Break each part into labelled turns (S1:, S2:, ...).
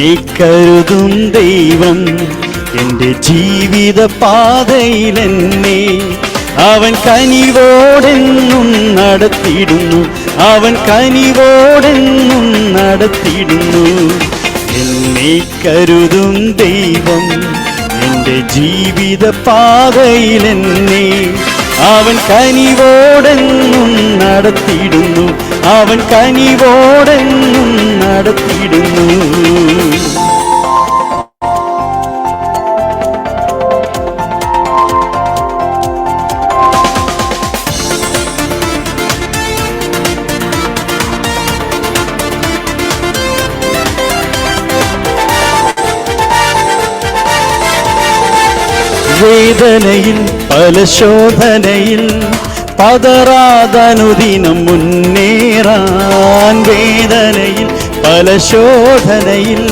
S1: എന്നെ കരുതും ദൈവം എൻ്റെ ജീവിത പാതയിലെന്നെ അവൻ കനിവോടെന്നും നടത്തിയിടുന്നു, അവൻ കനിവോടെന്നും നടത്തിയിടുന്നു. എന്നെ കരുതും ദൈവം എൻ്റെ ജീവിത പാതയിലെന്നെ അവൻ കനിവോടെന്നും നടത്തിയിടുന്നു, അവൻ കനിവോടെന്നും നടത്തിയിടുന്നു. വേദനയിൽ പല ശോധനയിൽ പതറാതനുദിനം മുന്നേറാൻ, വേദനയിൽ പല ശോധനയിൽ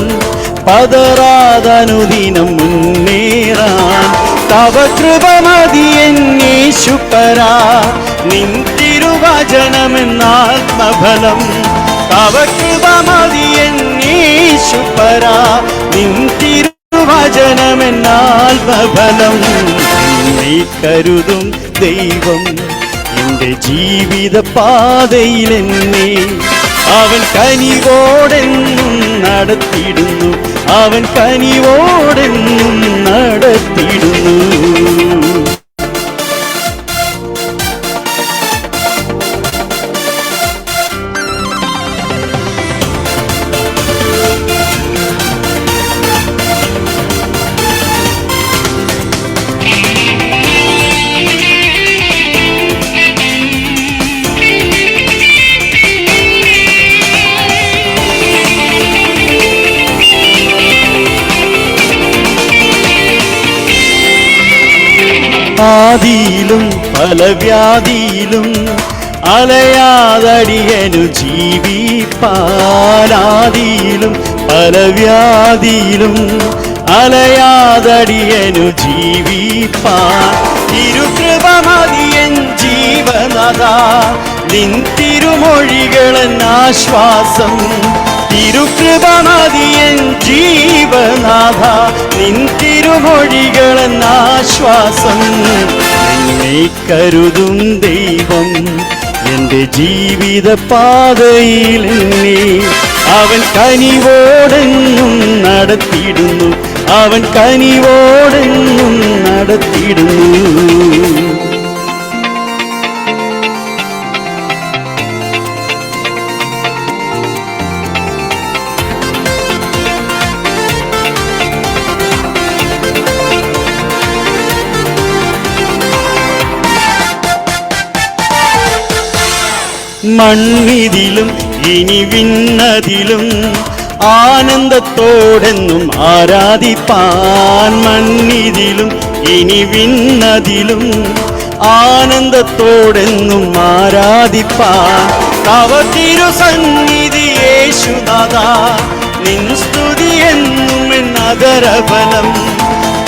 S1: പതറാതനുദിനം മുന്നേറാൻ തവ കൃപ മതിയെൻ യേശുപരാ, നിൻ തിരുവചനമെന്നാത്മഫലം. തവ കൃപ മതിയെൻ യേശുപരാ, നിൻ വചനമെന്നാത്മഫലം. എന്നെ കരുതും ദൈവം എൻ്റെ ജീവിത പാതയിലെന്നെ അവൻ കനിവോടെന്നും നടത്തിയിടുന്നു, അവൻ കനിവോടെന്നും നടത്തിയിടുന്നു. ആദിയിലും പല വ്യാധിയിലും അലയാതടിയനു ജീവിപ്പാൻ, ആദിയിലും പല വ്യാധിയിലും അലയാതടിയനു ജീവിപ്പാൻ തിരുകൃപ മതിയൻ ജീവനദാ, നിൻ തിരുമൊഴികളെന്നാശ്വാസം. തിരുകൃപ മതിയൻ ജീവനാഥ, നിൻ തിരുമൊഴികളെന്നാശ്വാസം. എന്നെ കരുതും ദൈവം എൻ്റെ ജീവിത പാതയിലെന്നെ അവൻ കനിവോടെന്നും നടത്തിയിടുന്നു, അവൻ കനിവോടെന്നും നടത്തിയിടുന്നു. മണ്ണിതിലും ഇനി വിണ്ണതിലും ആനന്ദത്തോടെന്നും ആരാധിപ്പാൻ, മണ്ണിതിലും ഇനി വിണ്ണതിലും ആനന്ദത്തോടെന്നും ആരാധിപ്പാൻ തവ തിരുസന്നിധി യേശുനാഥാ, നിൻ സ്തുതി എന്നും എന്നഗരഫലം.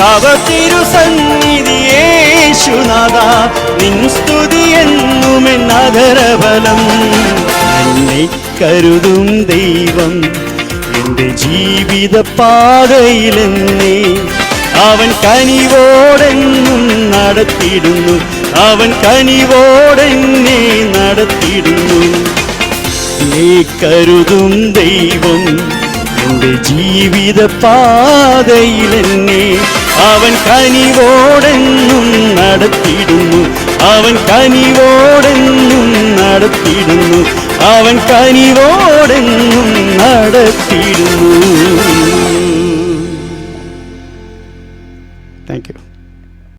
S1: തവ തിരുസന്നിധി യേശുനാഥാ, നിൻ സ്തുതി എന്നും എന്നഗരഫലം. എന്നെ കരുതും ദൈവം എൻ്റെ ജീവിത പാതയിലെന്നെ അവൻ കനിവോടെന്നും നടത്തിയിടുന്നു, അവൻ കനിവോടെന്നെ നടത്തിയിടുന്നു. നീ കരുതും ദൈവം എൻ്റെ ജീവിത പാതയിലെന്നെ അവൻ കനിവോടെന്നും നടത്തിയിടുന്നു, അവൻ കനിവോടെന്നും നടത്തിയിടുന്നു, അവൻ കനിവോടെന്നും നടത്തിയിടുന്നു.